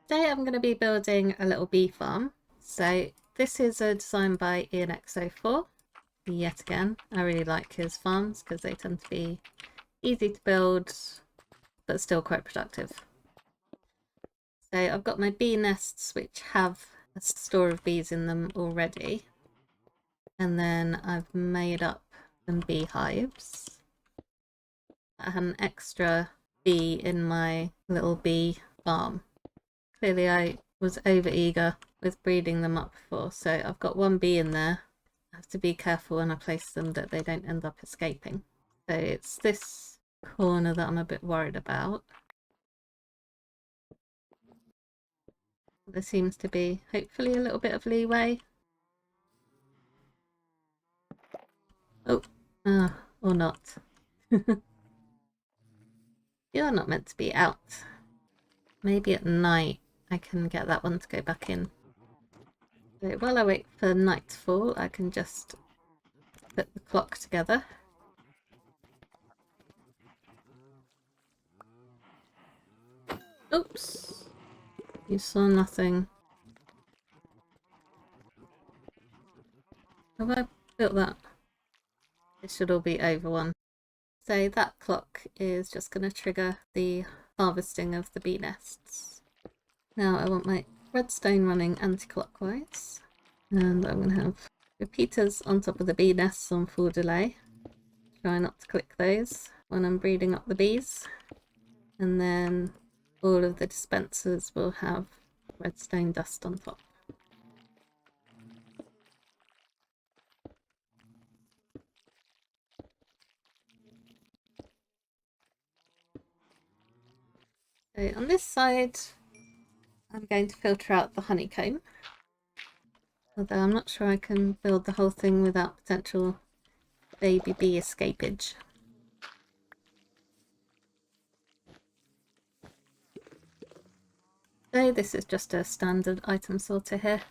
Today I'm going to be building a little bee farm. So this is a design by Ep.18. Yet again, I really like his farms because they tend to be easy to build but still quite productive. So I've got my bee nests which have a store of bees in them already, and then I've made up some beehives. I had an extra bee in my little bee farm. Clearly I was over eager with breeding them up before, so I've got one bee in there. I have to be careful when I place them that they don't end up escaping. So it's this corner that I'm a bit worried about. There seems to be hopefully a little bit of leeway. Oh, or not. You're not meant to be out. Maybe at night I can get that one to go back in. So while I wait for night to fall, I can just put the clock together. Oops! You saw nothing. Have I built that? It should all be over one. So that clock is just going to trigger the harvesting of the bee nests. Now I want my redstone running anti-clockwise, and I'm going to have repeaters on top of the bee nests on full delay. Try not to click those when I'm breeding up the bees. And then all of the dispensers will have redstone dust on top. So on this side, I'm going to filter out the honeycomb. Although I'm not sure I can build the whole thing without potential baby bee escapage. So this is just a standard item sorter here.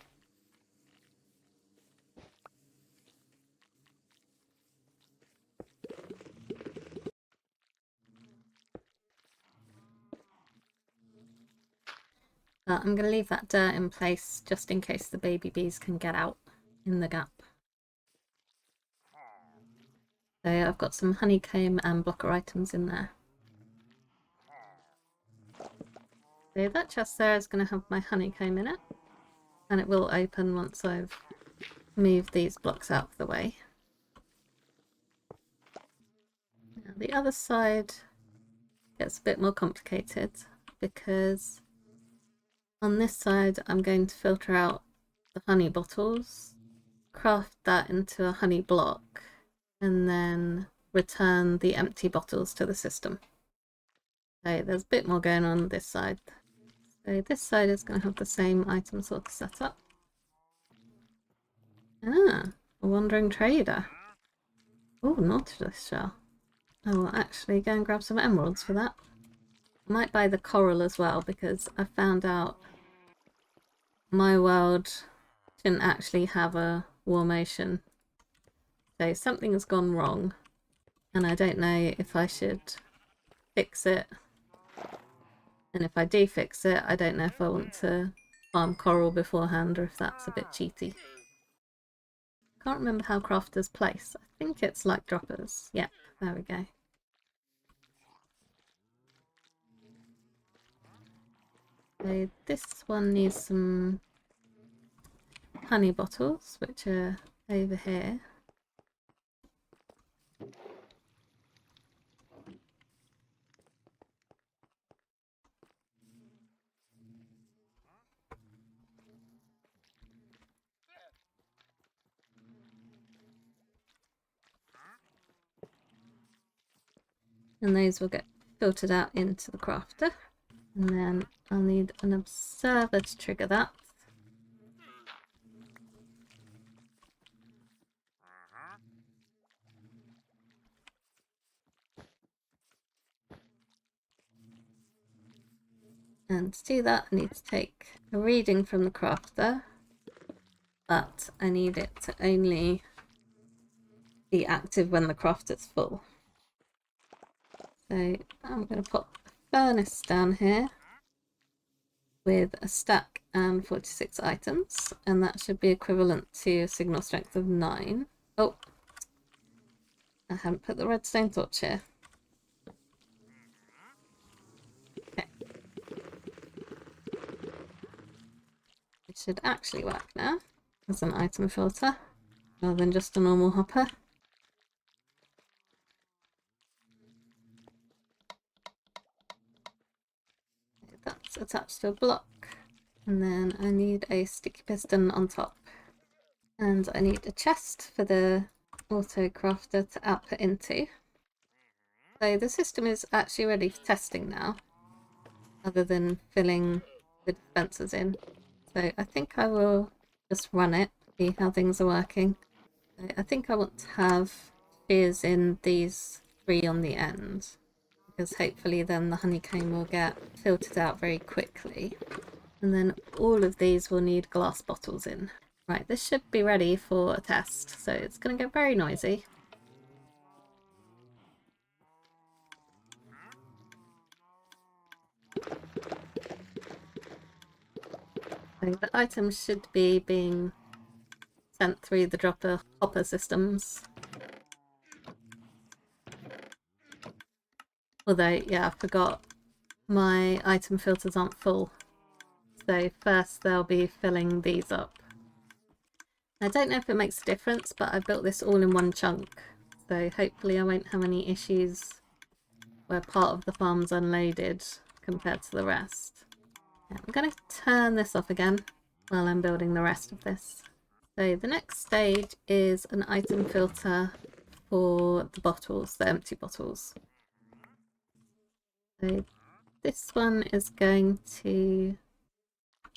But I'm going to leave that dirt in place just in case the baby bees can get out in the gap. So I've got some honeycomb and blocker items in there. So that chest there is going to have my honeycomb in it, and it will open once I've moved these blocks out of the way. Now the other side gets a bit more complicated because on this side I'm going to filter out the honey bottles, craft that into a honey block, and then return the empty bottles to the system. So there's a bit more going on this side. So this side is going to have the same item sort of setup. Ah, a wandering trader. Oh, Nautilus shell. I will actually go and grab some emeralds for that. I might buy the coral as well because I found out my world didn't actually have a warm ocean. So something has gone wrong and I don't know if I should fix it. And if I do fix it, I don't know if I want to farm coral beforehand or if that's a bit cheaty. Can't remember how crafters place. I think it's like droppers. Yep, there we go. So this one needs some honey bottles, which are over here. And those will get filtered out into the crafter. And then I'll need an observer to trigger that. And to do that, I need to take a reading from the crafter, but I need it to only be active when the crafter's full. So I'm going to pop the furnace down here. with a stack and 46 items, and that should be equivalent to a signal strength of 9. Oh, I haven't put the redstone torch here. Okay. It should actually work now as an item filter rather than just a normal hopper. That's attached to a block, and then I need a sticky piston on top, and I need a chest for the auto crafter to output into. So the system is actually ready for testing now, other than filling the dispensers in. So I think I will just run it, see how things are working. I think I want to have spheres in these 3 on the end, because hopefully then the honeycomb will get filtered out very quickly. And then all of these will need glass bottles in. Right, this should be ready for a test, so it's going to get very noisy. So the items should be being sent through the dropper hopper systems. Although, yeah, I forgot my item filters aren't full. So first they'll be filling these up. I don't know if it makes a difference, but I built this all in one chunk. So hopefully I won't have any issues where part of the farm's unloaded compared to the rest. Yeah, I'm going to turn this off again while I'm building the rest of this. So the next stage is an item filter for the bottles, the empty bottles. So this one is going to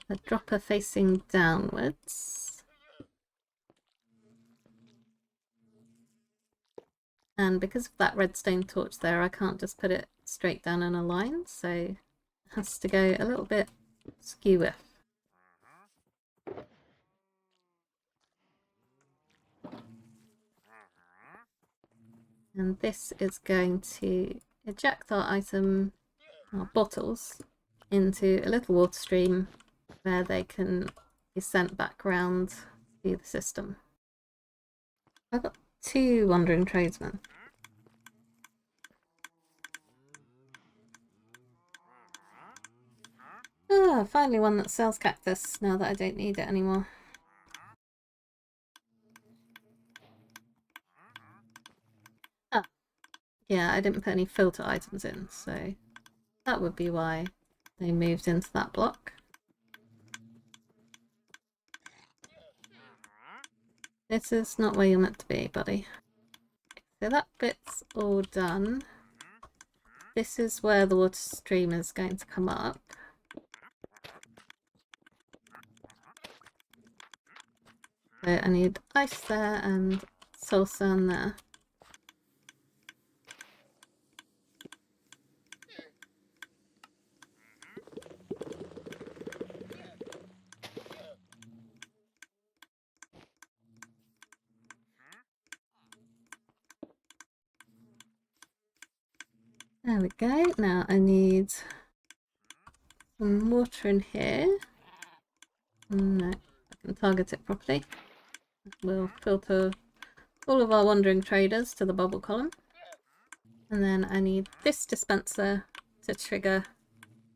a dropper facing downwards. And because of that redstone torch there, I can't just put it straight down in a line, so it has to go a little bit skew-ish. And this is going to eject our item, our bottles, into a little water stream where they can be sent back around to the system. I've got 2 wandering tradesmen. Ah, finally one that sells cactus now that I don't need it anymore. Ah, yeah, I didn't put any filter items in, so that would be why they moved into that block. This is not where you're meant to be, buddy. So that bit's all done. This is where the water stream is going to come up. So I need ice there and soul sand there. There we go. Now I need some water in here. No, I can target it properly. We'll filter all of our wandering traders to the bubble column. And then I need this dispenser to trigger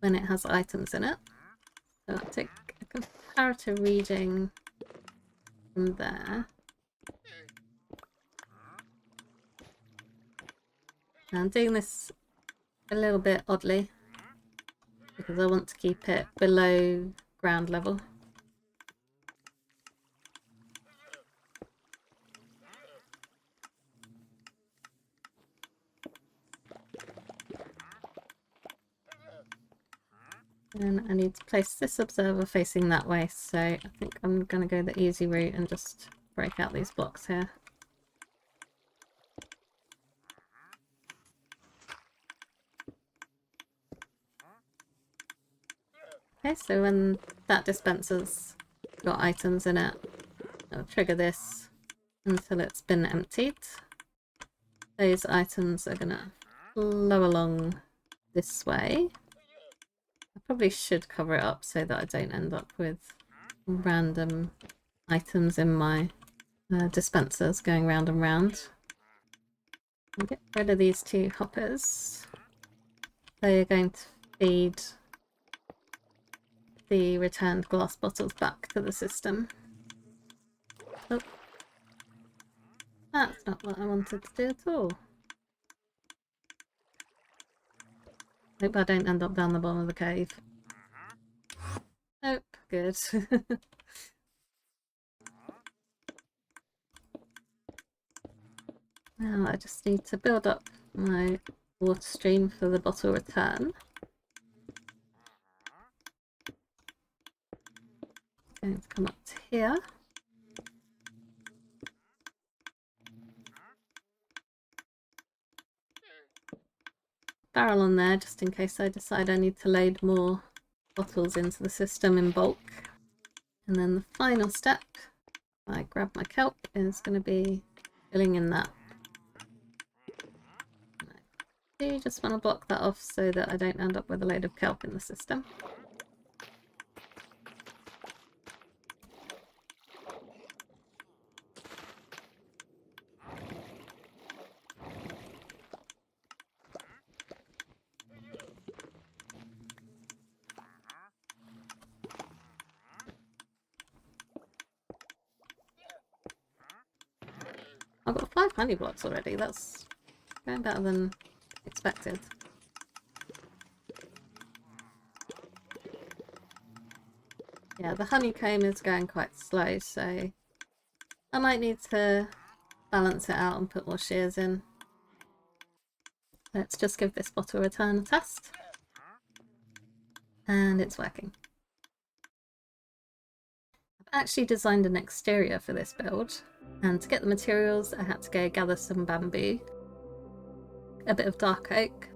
when it has items in it. So I'll take a comparative reading from there. Now I'm doing this a little bit oddly because I want to keep it below ground level. And I need to place this observer facing that way, so I think I'm going to go the easy route and just break out these blocks here. Okay, so when that dispenser's got items in it, I'll trigger this until it's been emptied. Those items are going to flow along this way. I probably should cover it up so that I don't end up with random items in my dispensers going round and round. I'll get rid of these two hoppers. They are going to feed the returned glass bottles back to the system. Oh, that's not what I wanted to do at all. Hope I don't end up down the bottom of the cave. Nope, good. Now I just need to build up my water stream for the bottle return. Going to come up to here. Barrel on there just in case I decide I need to load more bottles into the system in bulk. And then the final step, I grab my kelp, is going to be filling in that. I do just want to block that off so that I don't end up with a load of kelp in the system. I've got 5 honey blocks already, that's going better than expected. Yeah, the honeycomb is going quite slow, so I might need to balance it out and put more shears in. Let's just give this bottle return a test. And it's working. I've actually designed an exterior for this build, and to get the materials I had to go gather some bamboo, a bit of dark oak,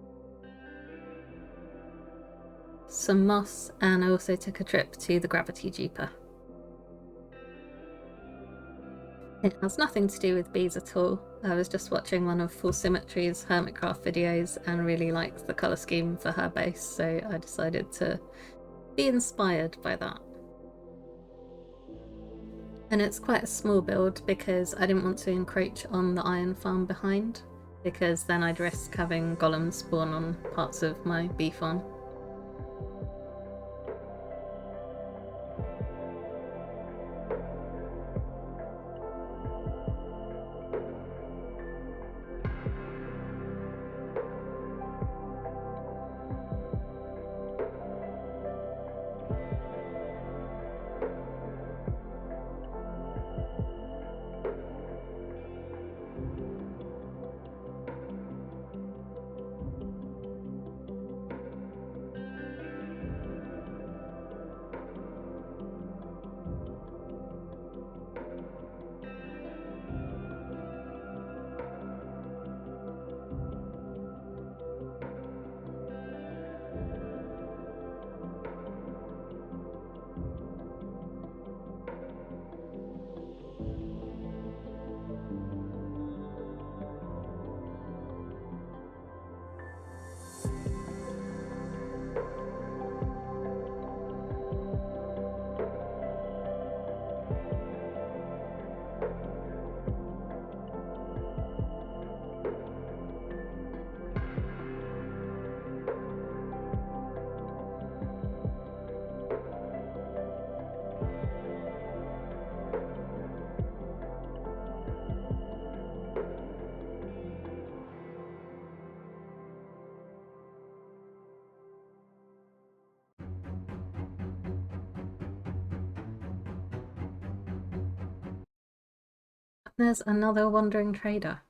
some moss, and I also took a trip to the gravity jeeper. It has nothing to do with bees at all. I was just watching one of Full Symmetry's Hermitcraft videos and really liked the colour scheme for her base, so I decided to be inspired by that. And it's quite a small build because I didn't want to encroach on the iron farm behind, because then I'd risk having golems spawn on parts of my bee farm. There's another wandering trader.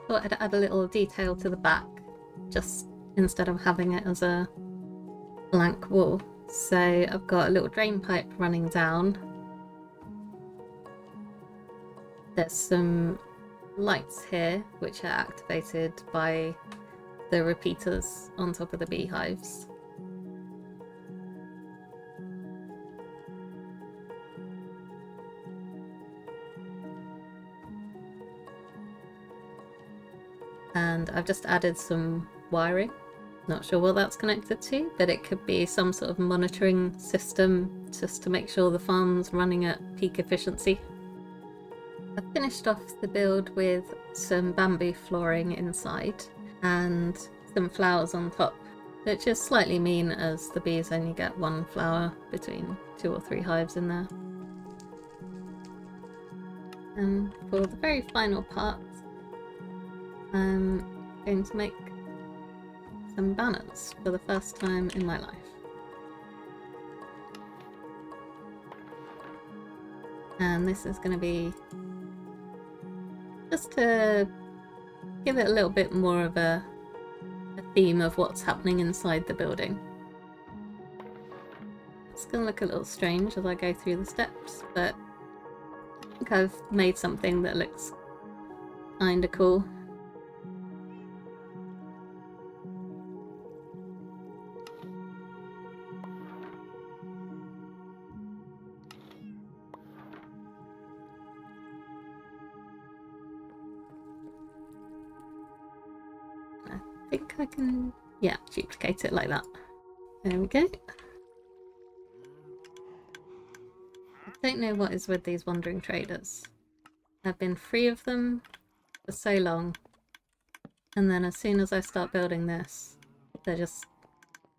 thought I'd add a little detail to the back, just instead of having it as a blank wall. So I've got a little drain pipe running down. There's some lights here which are activated by the repeaters on top of the beehives. And I've just added some wiring. Not sure what that's connected to, but it could be some sort of monitoring system just to make sure the farm's running at peak efficiency. I finished off the build with some bamboo flooring inside and some flowers on top, which is slightly mean as the bees only get one flower between 2 or 3 hives in there. And for the very final part, I'm going to make some banners for the first time in my life. And this is going to be just to give it a little bit more of a theme of what's happening inside the building. It's going to look a little strange as I go through the steps, but I think I've made something that looks kinda cool. I think I can, yeah, duplicate it like that. There we go. I don't know what is with these wandering traders. I've been free of them for so long, and then as soon as I start building this, they're just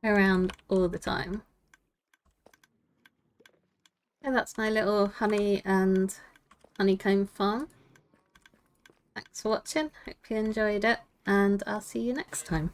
around all the time. So that's my little honey and honeycomb farm. Thanks for watching, hope you enjoyed it, and I'll see you next time.